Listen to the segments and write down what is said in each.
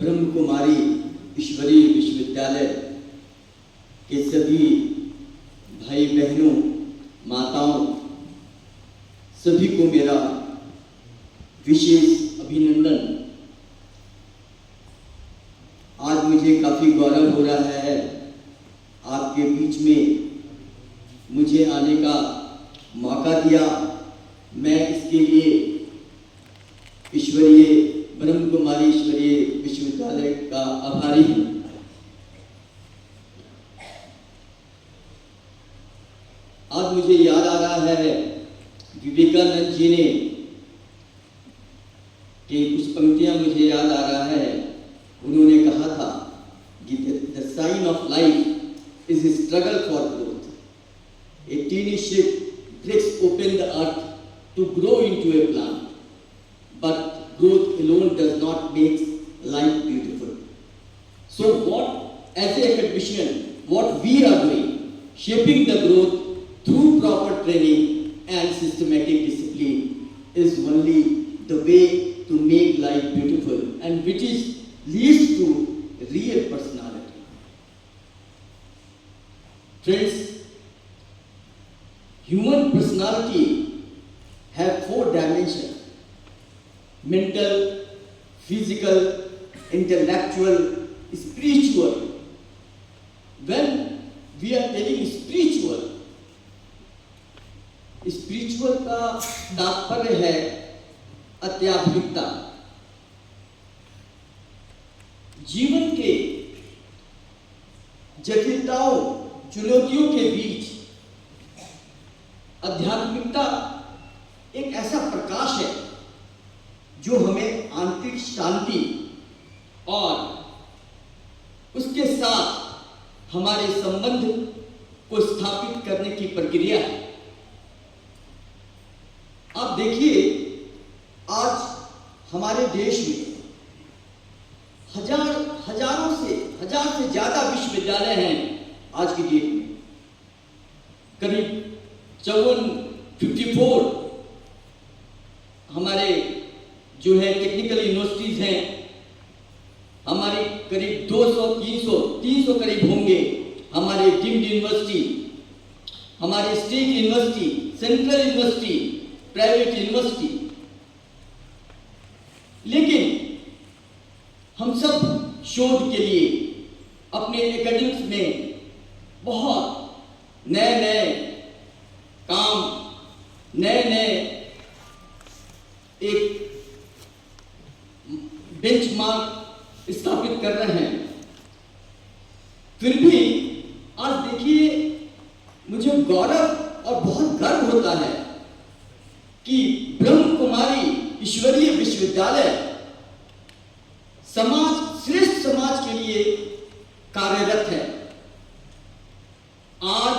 ब्रह्म कुमारी ईश्वरीय विश्वविद्यालय के सभी भाई बहनों, माताओं, सभी को मेरा विशेष अभिनंदन। आज मुझे काफी गौरव हो रहा है आपके बीच में मुझे आने का मौका दिया। मैं इसके लिए ईश्वरीय ब्रह्म कुमारी ईश्वरीय विश्वविद्यालय का आभारी हूँ। आज मुझे याद आ रहा है विवेकानंद जी ने कि कुछ पंक्तियां मुझे याद आ रहा है। उन्होंने कहा था कि the sign of life is struggle for growth. A tiny ship breaks open the earth to grow into a plant, but growth alone does not make life beautiful. So as a academician, what we are doing, shaping the growth through proper training and systematic discipline is only the way to make life beautiful, and which leads to real personality. Friends, human personality have 4 dimensions: mental, physical, intellectual, spiritual. When we are telling spiritual का तात्पर्य है आध्यात्मिकता। जीवन के जटिलताओं, चुनौतियों के बीच आध्यात्मिकता एक ऐसा प्रकाश है जो हमें आंतरिक शांति और उसके साथ हमारे संबंध को स्थापित करने की प्रक्रिया है। आप देखिए, आज हमारे देश में हजार से ज्यादा विश्वविद्यालय हैं। आज की डेट में करीब 54 हमारे जो है टेक्निकल यूनिवर्सिटीज हैं। हमारे करीब 300 करीब होंगे हमारे डीम्ड यूनिवर्सिटी, हमारे state university, central university, private university. लेकिन हम सब शोध के लिए अपने एकेडमिक्स में बहुत नए काम, नए एक बेंचमार्क स्थापित कर रहे हैं। फिर भी आज देखिए, मुझे गौरव और बहुत गर्व होता है कि ब्रह्म कुमारी ईश्वरीय विश्वविद्यालय श्रेष्ठ समाज के लिए कार्यरत है। आज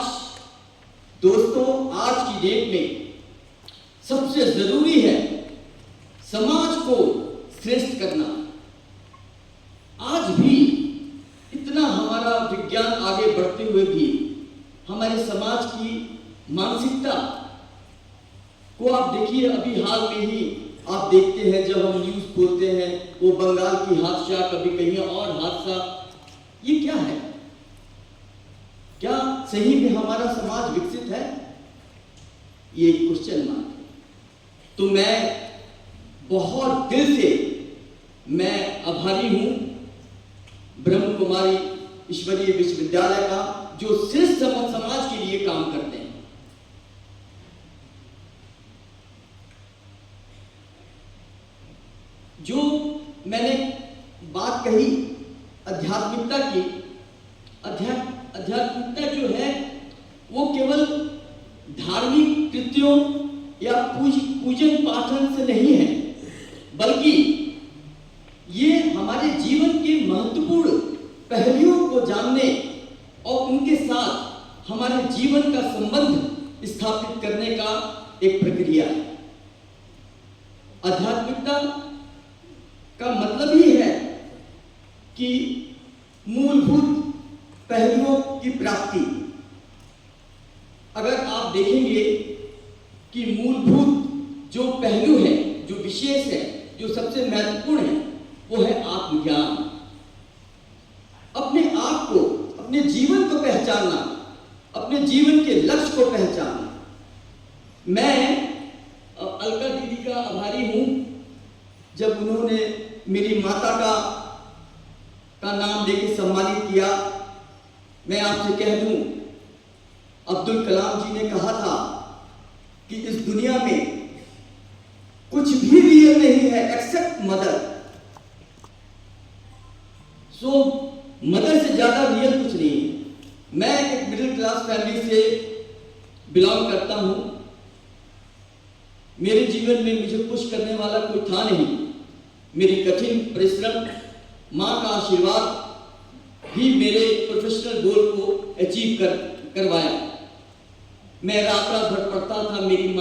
दोस्तों, आज की डेट में सबसे जरूरी है समाज को श्रेष्ठ करना। आज भी इतना हमारा विज्ञान आगे बढ़ते हुए भी हमारे समाज की मानसिकता को आप देखिए। अभी हाल में ही आप देखते हैं, जब हम न्यूज बोलते हैं, वो बंगाल की हादसा, कभी कहीं और हादसा। ये क्या है? क्या सही में हमारा समाज विकसित है? ये क्वेश्चन मार्क है। तो मैं बहुत दिल से मैं आभारी हूं ब्रह्म कुमारी ईश्वरीय विश्वविद्यालय का, जो श्रेष्ठ समाज के लिए काम करते हैं। जो मैंने बात कही आध्यात्मिकता की, आध्यात्मिकता जो है वो केवल धार्मिक कृत्यों या पूजन पाठन से नहीं है, बल्कि ये हमारे जीवन के महत्वपूर्ण पहलुओं को जानने और उनके साथ हमारे जीवन का संबंध स्थापित करने का एक प्रक्रिया है। आध्यात्मिकता का मतलब ही है कि मूलभूत पहलुओं की प्राप्ति। अगर आप देखेंगे कि मूलभूत जो पहलू है, जो विशेष है, जो सबसे महत्वपूर्ण है, वो है आत्मज्ञान। अपने जीवन के लक्ष्य को पहचाना। मैं अलका दीदी का आभारी हूं, जब उन्होंने मेरी माता का नाम लेके सम्मानित किया। मैं आपसे कह दूं, अब्दुल कलाम जी ने कहा था कि इस दुनिया में कुछ भी रियल नहीं है एक्सेप्ट मदर। सो मदर से ज्यादा रियल कुछ नहीं है। मैं एक मिडिल क्लास फैमिली से बिलोंग करता हूं। मेरे जीवन में मुझे पुश करने वाला कोई था नहीं। मेरी कठिन परिश्रम, मां का आशीर्वाद ही मेरे प्रोफेशनल गोल को अचीव करवाया। मैं रात रात भर पढ़ता था। मेरी